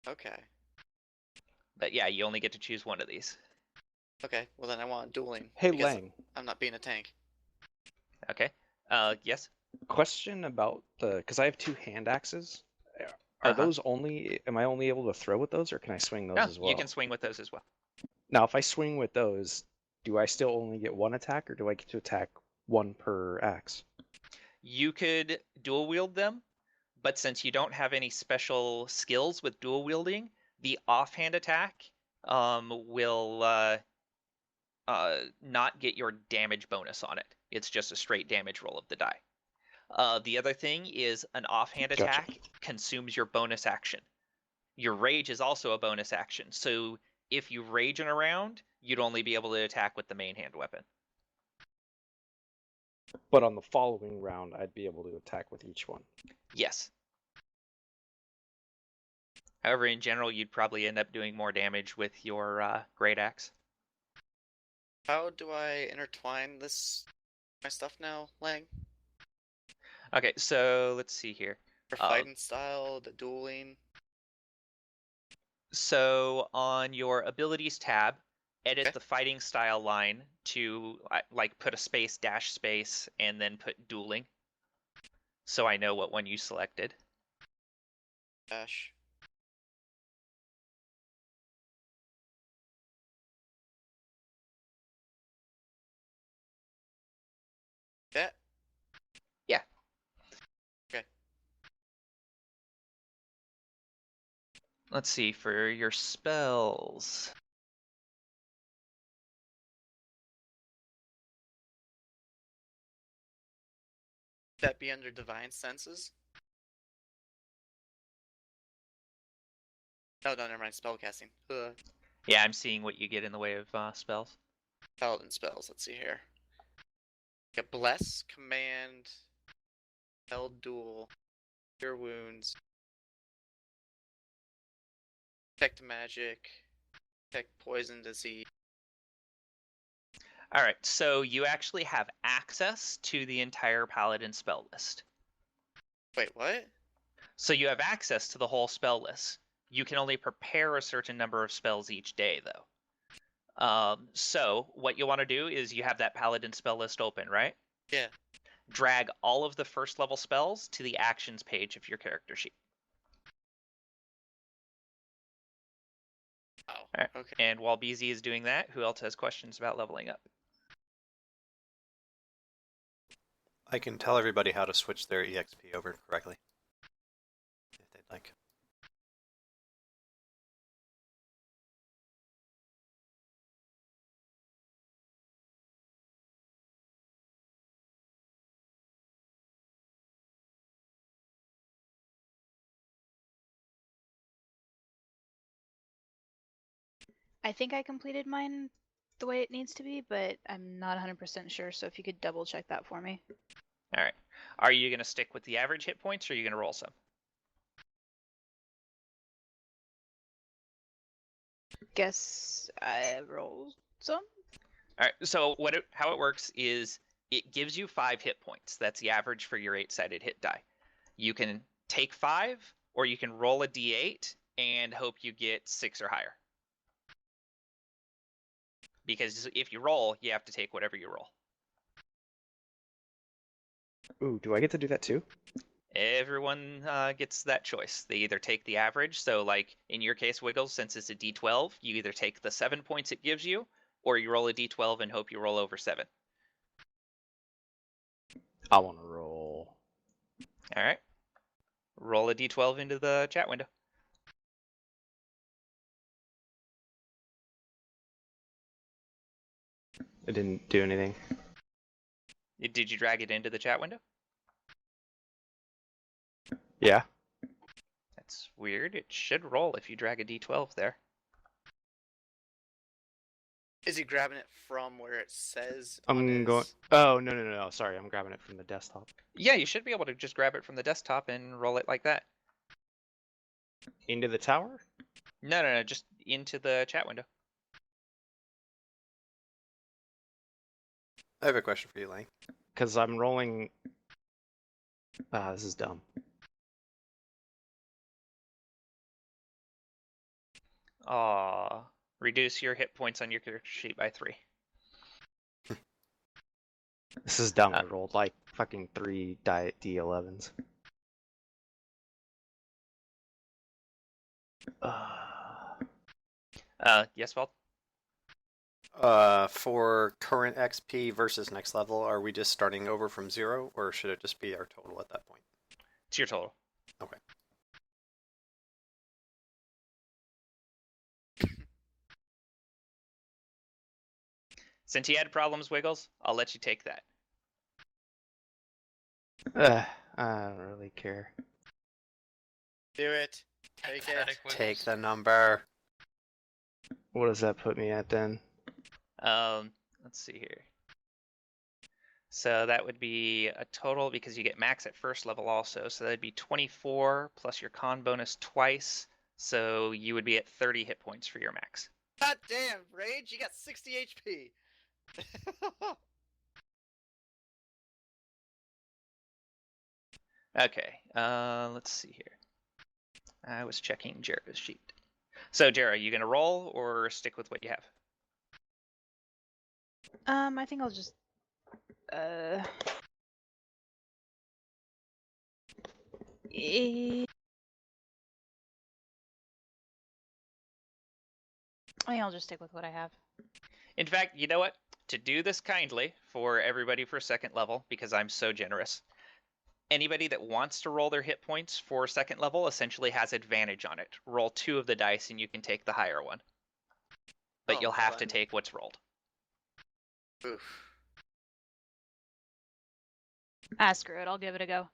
Okay. But yeah, you only get to choose one of these. Okay. Well, then I want dueling. Hey, because Lang. I'm not being a tank. Okay. Yes. Question about because I have 2 hand axes. Are Uh-huh. those only? Am I only able to throw with those, or can I swing those No, as well? you can swing with those as well. Now, if I swing with those, do I still only get 1 attack, or do I get to attack 1 per axe? You could dual wield them, but since you don't have any special skills with dual wielding, the offhand attack will not get your damage bonus on it. It's just a straight damage roll of the die. The other thing is an offhand Gotcha. attack consumes your bonus action. Your rage is also a bonus action, so if you rage in a round, you'd only be able to attack with the main hand weapon. But on the following round, I'd be able to attack with each one. Yes. However, in general, you'd probably end up doing more damage with your great axe. How do I intertwine my stuff now, Lang? Okay, so let's see here. For fighting style, the dueling. So on your abilities tab, edit Okay. the fighting style line to like put a space, dash space, and then put dueling. So I know what one you selected. Dash. That. Yeah. Okay. Let's see, for your spells. That be under divine senses? No, never mind. Spellcasting. Yeah, I'm seeing what you get in the way of spells. Paladin spells. Let's see here. Got bless, command, held duel, cure wounds, detect magic, detect poison, disease. All right, so you actually have access to the entire paladin spell list. Wait, what? So you have access to the whole spell list. You can only prepare a certain number of spells each day, though. So what you want to do is you have that paladin spell list open, right? Yeah. Drag all of the first level spells to the actions page of your character sheet. Oh, All right. okay. And while BZ is doing that, who else has questions about leveling up? I can tell everybody how to switch their EXP over correctly, if they'd like. I think I completed mine the way it needs to be, but I'm not 100% sure. So if you could double check that for me. All right. Are you going to stick with the average hit points, or are you going to roll some? Guess I roll some. All right. So how it works is it gives you 5 hit points. That's the average for your 8-sided hit die. You can take 5, or you can roll a d8 and hope you get 6 or higher. Because if you roll, you have to take whatever you roll. Ooh, do I get to do that too? Everyone gets that choice. They either take the average, so like in your case, Wiggles, since it's a D12, you either take the 7 points it gives you, or you roll a D12 and hope you roll over 7. I want to roll. All right. Roll a D12 into the chat window. It didn't do anything. Did you drag it into the chat window? Yeah. That's weird. It should roll if you drag a D12 there. Is he grabbing it from where it says? I'm going. Oh, no. Sorry, I'm grabbing it from the desktop. Yeah, you should be able to just grab it from the desktop and roll it like that. Into the tower? No, just into the chat window. I have a question for you, Lang. Because I'm rolling. Ah, this is dumb. Aw. Reduce your hit points on your character sheet by 3. This is dumb. I rolled like fucking 3 D11s. Yes, Walt? For current XP versus next level, are we just starting over from 0, or should it just be our total at that point? It's your total. Okay. Since you had problems, Wiggles, I'll let you take that. I don't really care. Do it. Take it. Pathetic Take Wiggles. the number. What does that put me at then? Let's see here. So that would be a total, because you get max at first level also, so that'd be 24 plus your con bonus twice, so you would be at 30 hit points for your max. God damn, Rage! You got 60 HP. Okay, let's see here. I was checking Jera's sheet. So Jera, you gonna roll or stick with what you have? I think I'll just I think I'll just stick with what I have. In fact, you know what? To do this kindly for everybody for second level, because I'm so generous, anybody that wants to roll their hit points for second level essentially has advantage on it. Roll 2 of the dice and you can take the higher one. But Oh, you'll have to fun. take what's rolled. Oof. Ah, screw it. I'll give it a go.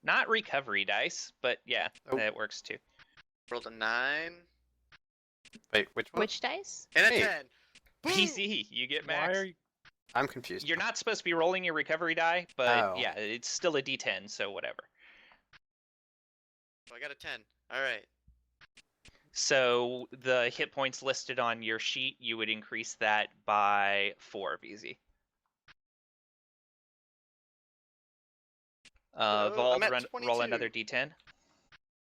Not recovery dice, but yeah, Oh. that works too. Rolled a 9 Wait, which one? Which dice? and a Hey. 10. Boom! PC, you get Why max. are you? I'm confused. You're not supposed to be rolling your recovery die, but Oh. yeah, it's still a D10, so whatever. Oh, I got a 10. All right. So the hit points listed on your sheet, you would increase that by 4, BZ. I'm Vald, at roll another 22. D10.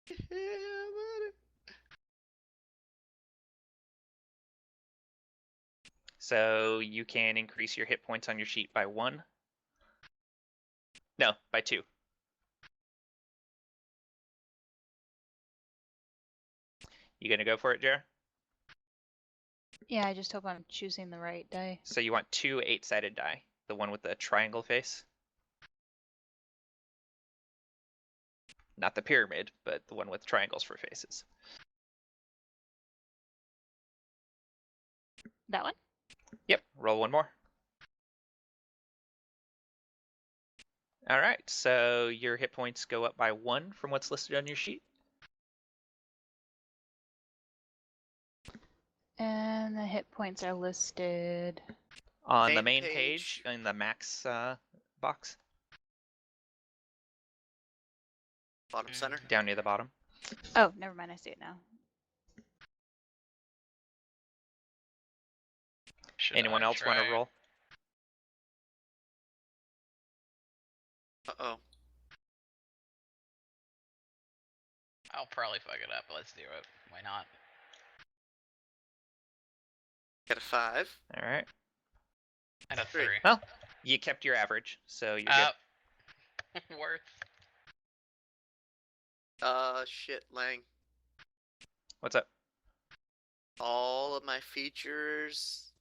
Yeah, buddy. So you can increase your hit points on your sheet by 1. No, by 2. You gonna go for it, Jer? Yeah, I just hope I'm choosing the right die. So you want 2 8-sided die, the one with the triangle face. Not the pyramid, but the one with triangles for faces. That one? Yep, roll 1 more. All right, so your hit points go up by 1 from what's listed on your sheet. And the hit points are listed. On the Main main page in the max box, Bottom center. down near the bottom. Oh, never mind. I see it now. Should Anyone I else want to try? roll? Uh-oh. I'll probably fuck it up, but let's do it. Why not? Got a 5. All right. And a 3. Three. Well, you kept your average, so you're good. Worth. Shit, Lang. What's up? All of my features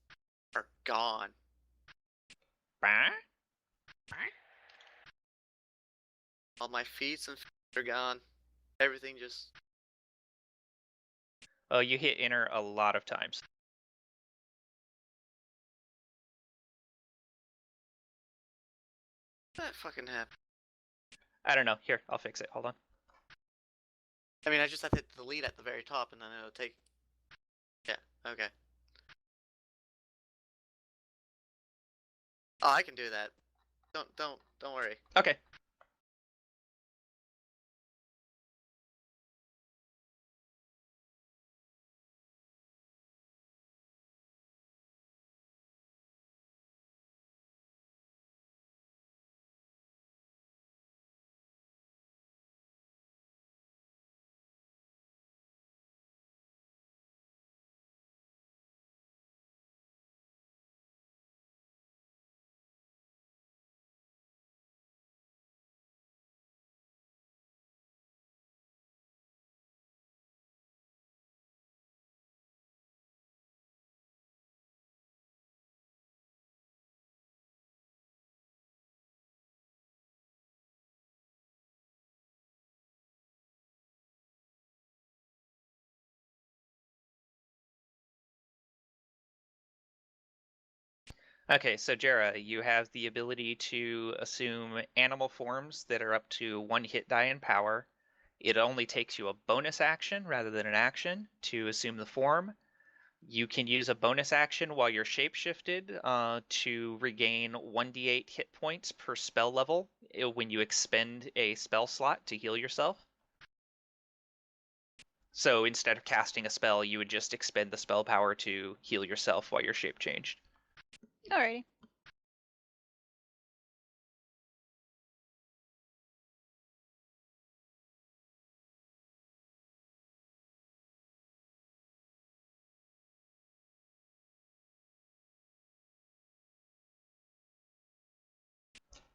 are gone. Bah? All my feats and features are gone. Everything just. Oh, you hit enter a lot of times. That fucking happened. I don't know. Here, I'll fix it. Hold on. I mean, I just have to hit delete at the very top, and then it'll take. Yeah. Okay. Oh, I can do that. Don't worry. Okay. Okay, so Jera, you have the ability to assume animal forms that are up to 1 hit die in power. It only takes you a bonus action rather than an action to assume the form. You can use a bonus action while you're shapeshifted to regain 1d8 hit points per spell level when you expend a spell slot to heal yourself. So instead of casting a spell, you would just expend the spell power to heal yourself while you're shape changed. Alrighty.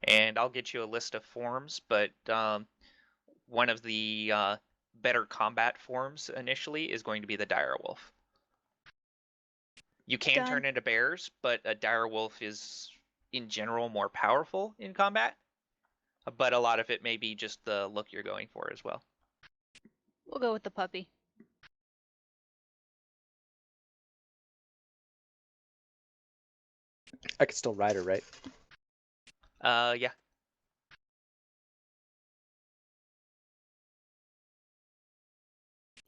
And I'll get you a list of forms, but one of the better combat forms initially is going to be the direwolf. You can Done. turn into bears, but a direwolf is in general more powerful in combat. But a lot of it may be just the look you're going for as well. We'll go with the puppy. I could still ride her, right? Yeah.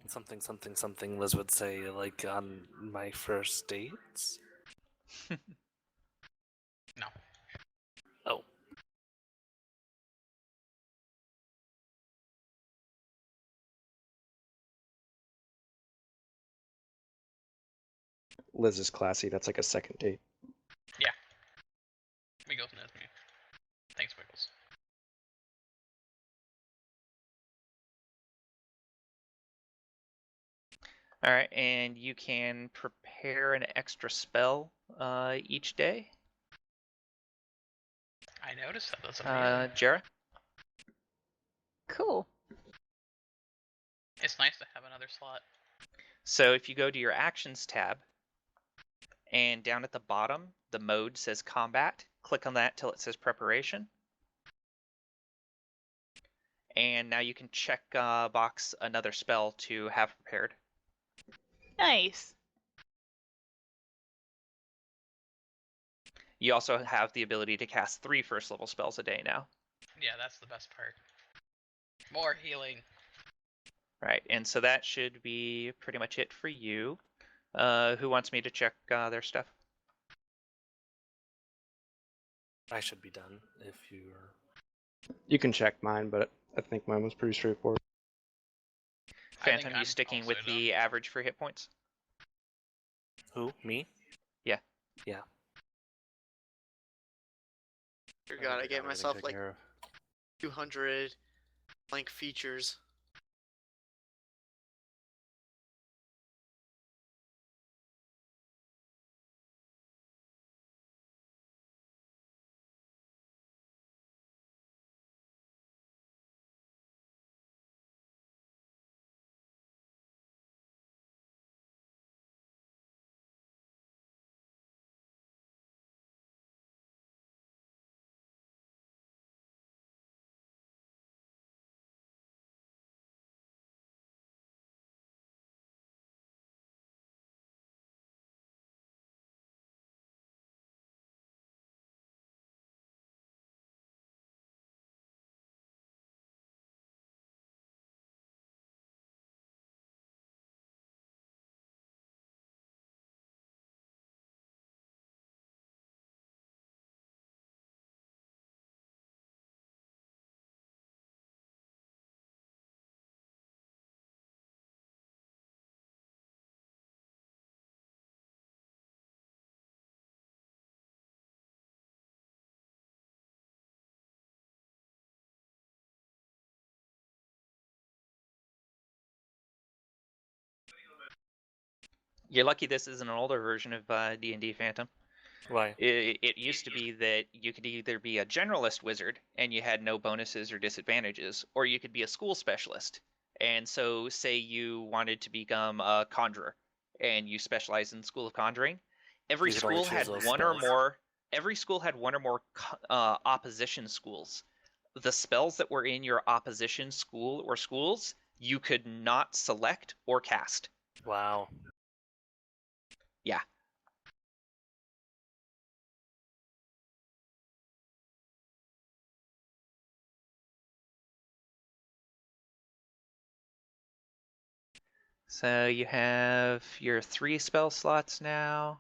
Something, something, something. Liz would say, like on my first dates. No. Oh, Liz is classy. That's like a second date. Wiggles knows me. Thanks, Wiggles. All right, and you can prepare an extra spell each day. I noticed that. That's amazing. Jera? Cool. It's nice to have another slot. So if you go to your actions tab, and down at the bottom, the mode says combat. Click on that till it says preparation. And now you can check box another spell to have prepared. Nice. You also have the ability to cast 3 first level spells a day now. Yeah, that's the best part. More healing. Right, and so that should be pretty much it for you. Who wants me to check their stuff? I should be done if you're. You can check mine, but I think mine was pretty straightforward. I think Phantom, you I'm sticking also with done. the average for hit points? Who? Me? Yeah. Yeah. Dear I God, think I got gave everything myself taken like care of. 200 blank features. You're lucky this is an older version of D&D Phantom. Why? It used to be that you could either be a generalist wizard and you had no bonuses or disadvantages, or you could be a school specialist. And so, say you wanted to become a conjurer and you specialize in School of Conjuring, every You could only school had choose those one or spells. more. Every school had one or more opposition schools. The spells that were in your opposition school or schools, you could not select or cast. Wow. Yeah. So you have your 3 spell slots now.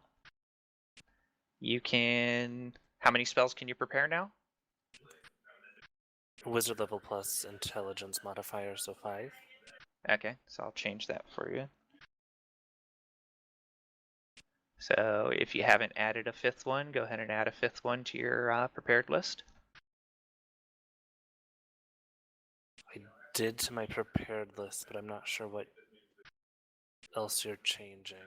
You can... How many spells can you prepare now? Wizard level plus intelligence modifier, so 5. Okay, so I'll change that for you. So if you haven't added a 5th one, go ahead and add a 5th one to your prepared list. I did to my prepared list, but I'm not sure what else you're changing.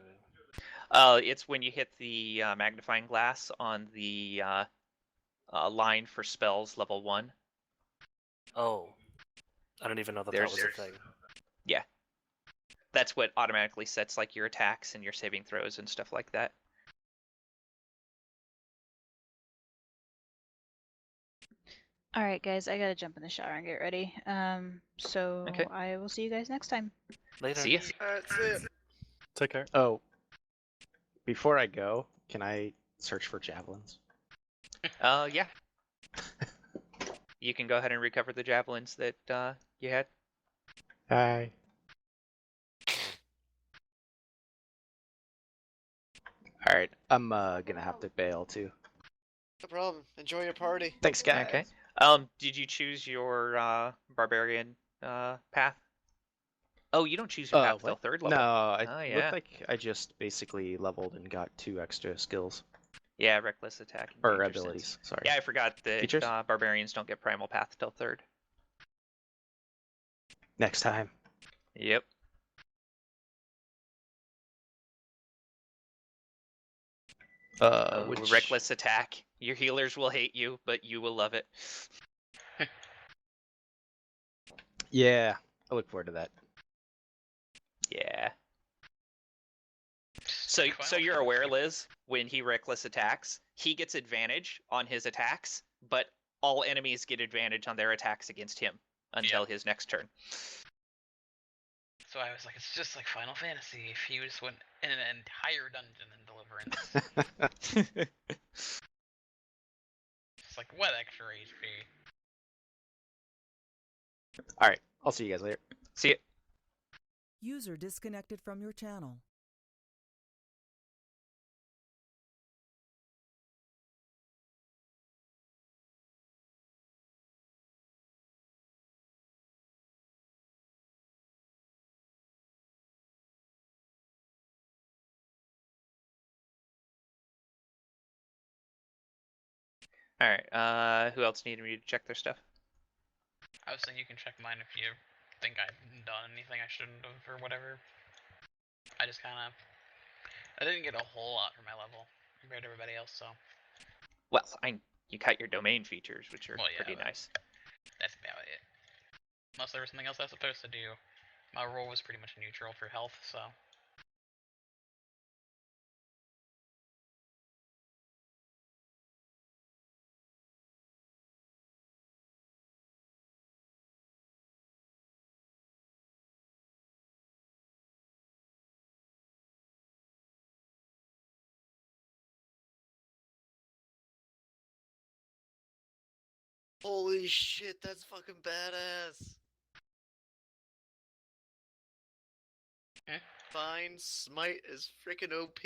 It's when you hit the magnifying glass on the line for spells level 1. Oh. I don't even know that that was a thing. Yeah. That's what automatically sets like your attacks and your saving throws and stuff like that. All right, guys, I gotta jump in the shower and get ready. So Okay. I will see you guys next time. Later. See ya. Alright, see ya. Take care. Oh, before I go, can I search for javelins? Yeah. You can go ahead and recover the javelins that you had. Hi. All right, I'm gonna have to bail too. No problem. Enjoy your party. Thanks, guys. Okay. Did you choose your barbarian path? Oh, you don't choose your path till What? 3rd level. No, I Oh, yeah. looked like I just basically leveled and got 2 extra skills Yeah, reckless attack and or danger sense. abilities. Sorry. Yeah, I forgot that Features? barbarians don't get primal path till 3rd. Next time. Yep. Which Reckless attack. Your healers will hate you, but you will love it. Yeah, I look forward to that. Yeah. So you're aware, Liz, when he reckless attacks, he gets advantage on his attacks, but all enemies get advantage on their attacks against him until his next turn. So I was like, it's just like Final Fantasy. If he just went in an entire dungeon in Deliverance, it's like what extra HP? All right, I'll see you guys later. See it. User disconnected from your channel. All right. Who else needed me to check their stuff? I was saying you can check mine if you think I've done anything I shouldn't have or whatever. I just kind of, I didn't get a whole lot for my level compared to everybody else, so. Well, you got your domain features, which are Well, yeah, pretty but- nice. That's about it. Unless there was something else I was supposed to do. My roll was pretty much neutral for health, so. Holy shit, that's fucking badass. Hmm? Fine Smite is freaking OP.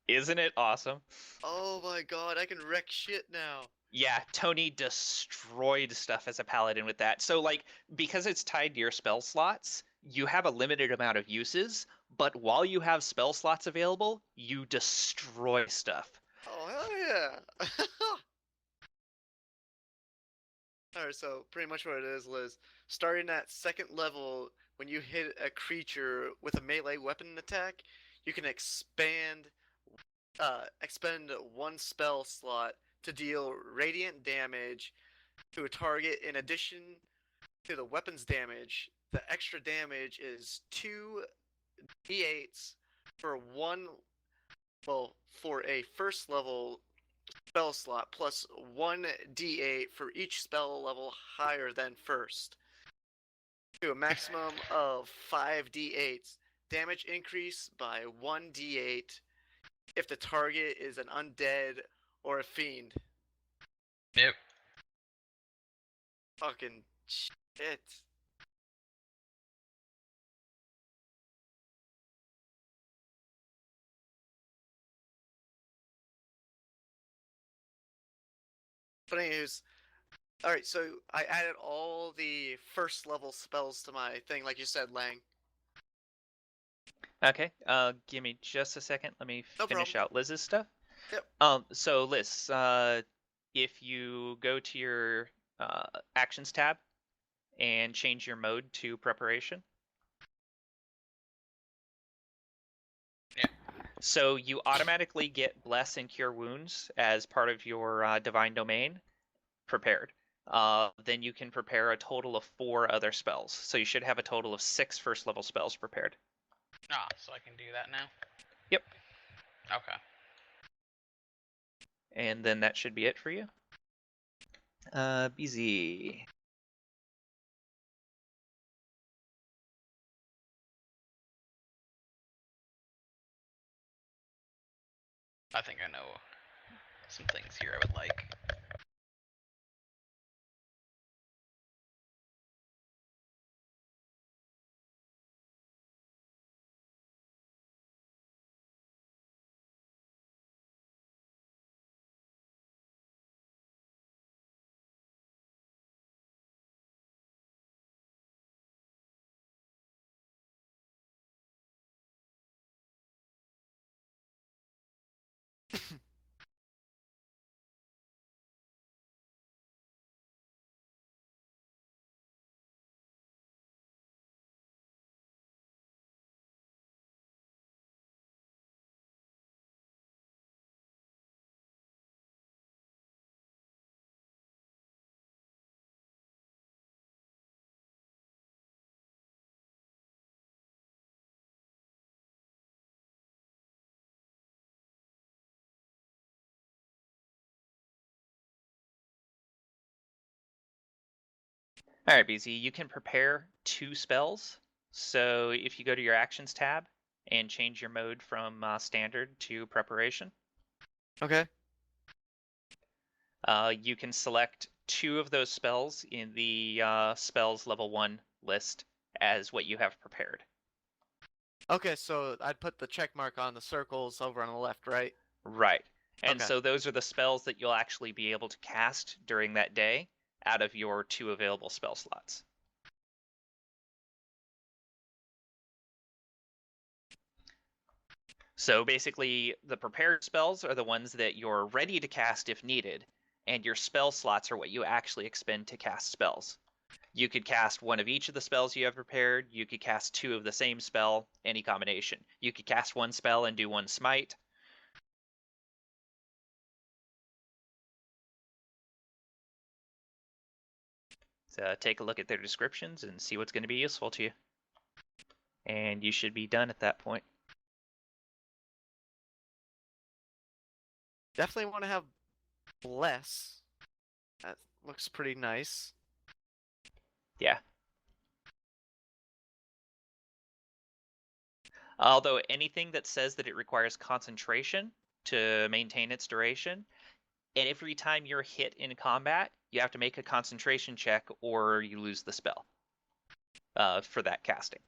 Isn't it awesome? Oh my god, I can wreck shit now. Yeah, Tony destroyed stuff as a paladin with that. So, like, because it's tied to your spell slots, you have a limited amount of uses, but while you have spell slots available, you destroy stuff. Oh hell yeah. Alright, so pretty much what it is, Liz. Starting at 2nd level, when you hit a creature with a melee weapon attack, you can expend expend one spell slot to deal radiant damage to a target in addition to the weapon's damage. The extra damage is 2d8s for for a first level spell slot plus 1d8 for each spell level higher than first, to a maximum of 5d8s. Damage increase by 1d8 if the target is an undead or a fiend. Yep. Fucking shit. Funny news. Alright, so I added all the first level spells to my thing, like you said, Lang. Okay. Give me just a second. Let me No finish problem. out Liz's stuff. Yep. So Liz, if you go to your actions tab and change your mode to preparation. Yeah. So you automatically get bless and cure wounds as part of your divine domain prepared. Then you can prepare a total of 4 other spells. So you should have a total of 6 first level spells prepared. Ah, so I can do that now? Yep. Okay. And then that should be it for you. BZ. I think I know some things here I would like. All right, BZ, you can prepare 2 spells. So if you go to your actions tab and change your mode from standard to preparation, Okay. you can select 2 of those spells in the spells level 1 list as what you have prepared. Okay, so I'd put the check mark on the circles over on the left, right? Right. And Okay. so those are the spells that you'll actually be able to cast during that day out of your 2 available spell slots. So basically, the prepared spells are the ones that you're ready to cast if needed, and your spell slots are what you actually expend to cast spells. You could cast one of each of the spells you have prepared. You could cast 2 of the same spell, any combination. You could cast 1 spell and do 1 smite. So take a look at their descriptions and see what's going to be useful to you. And you should be done at that point. Definitely want to have bless. That looks pretty nice. Yeah. Although anything that says that it requires concentration to maintain its duration, and every time you're hit in combat, you have to make a concentration check or you lose the spell for that casting.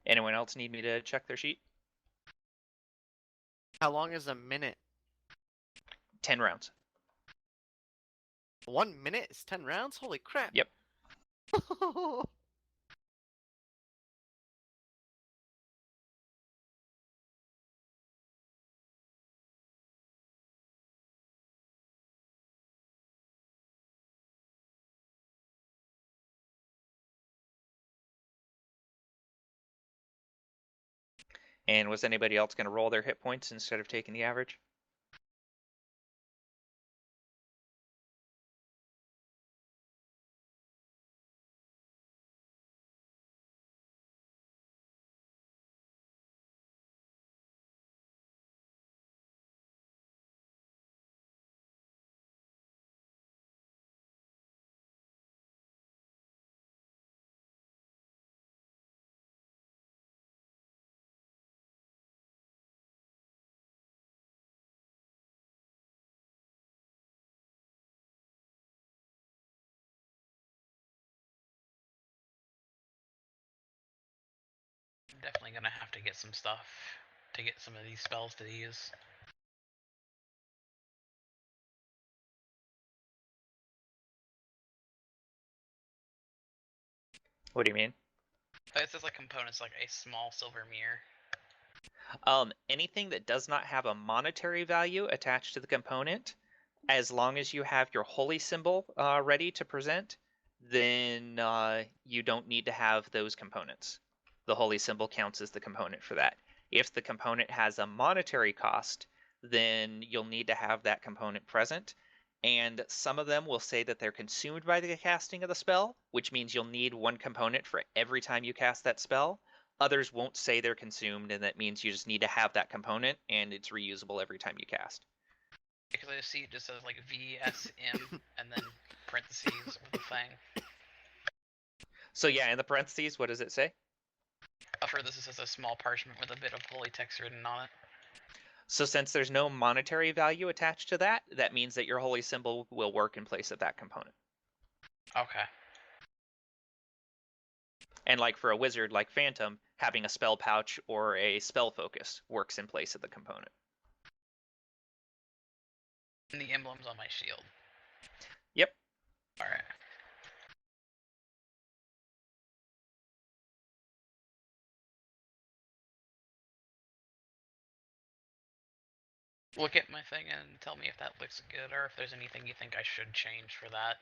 Anyone else need me to check their sheet? How long is a minute? 10 rounds. 1 minute is 10 rounds? Holy crap. Yep. And was anybody else going to roll their hit points instead of taking the average? I'm definitely gonna have to get some stuff to get some of these spells to use. What do you mean? It says like components like a small silver mirror. Anything that does not have a monetary value attached to the component, as long as you have your holy symbol ready to present, then you don't need to have those components. The holy symbol counts as the component for that. If the component has a monetary cost, then you'll need to have that component present. And some of them will say that they're consumed by the casting of the spell, which means you'll need one component for every time you cast that spell. Others won't say they're consumed, and that means you just need to have that component, and it's reusable every time you cast. Because I see it just says like VSM and then parentheses with the thing. So yeah, in the parentheses, what does it say? For this, it says a small parchment with a bit of holy text written on it. So since there's no monetary value attached to that, that means that your holy symbol will work in place of that component. Okay. And like for a wizard like Phantom, having a spell pouch or a spell focus works in place of the component. And the emblem's on my shield. Yep. Alright. Look at my thing and tell me if that looks good or if there's anything you think I should change for that.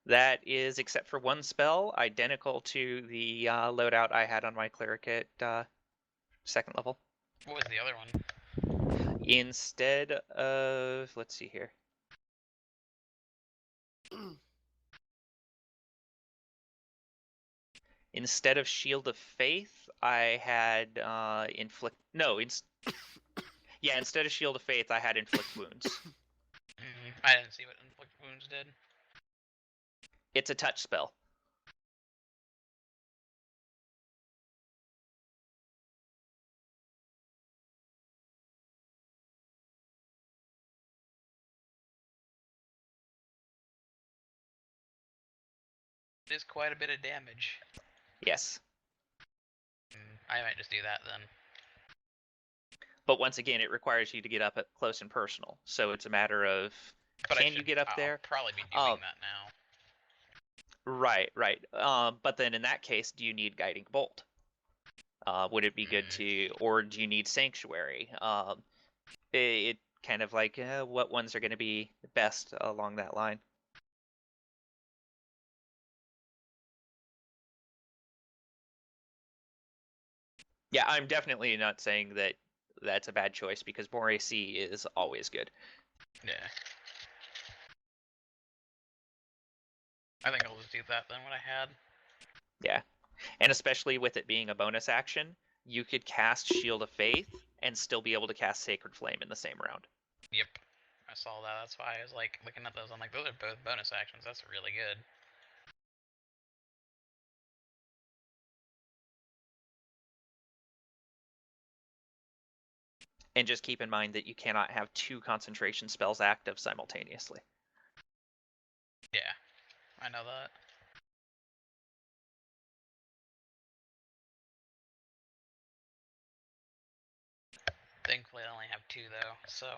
That is, except for one spell, identical to the loadout I had on my cleric at second level. What was the other one? Instead of, let's see here. Instead of Shield of Faith, I had inflict. No, yeah. Instead of Shield of Faith, I had inflict wounds. I didn't see what inflict wounds did. It's a touch spell. It is quite a bit of damage. Yes. I might just do that then. But once again, it requires you to get up close and personal. So it's a matter of, can you get up there? I'll probably be doing that now. Right, right. But then in that case, do you need Guiding Bolt? Would it be good to, or do you need Sanctuary? It kind of like what ones are going to be best along that line. Yeah, I'm definitely not saying that that's a bad choice because more AC is always good. Yeah. I think I'll just do that then, what I had. Yeah. And especially with it being a bonus action, you could cast Shield of Faith and still be able to cast Sacred Flame in the same round. Yep. I saw that. That's why I was like looking at those. I'm like, those are both bonus actions. That's really good. And just keep in mind that you cannot have 2 concentration spells active simultaneously. Yeah, I know that. Thankfully, I only have 2 though, so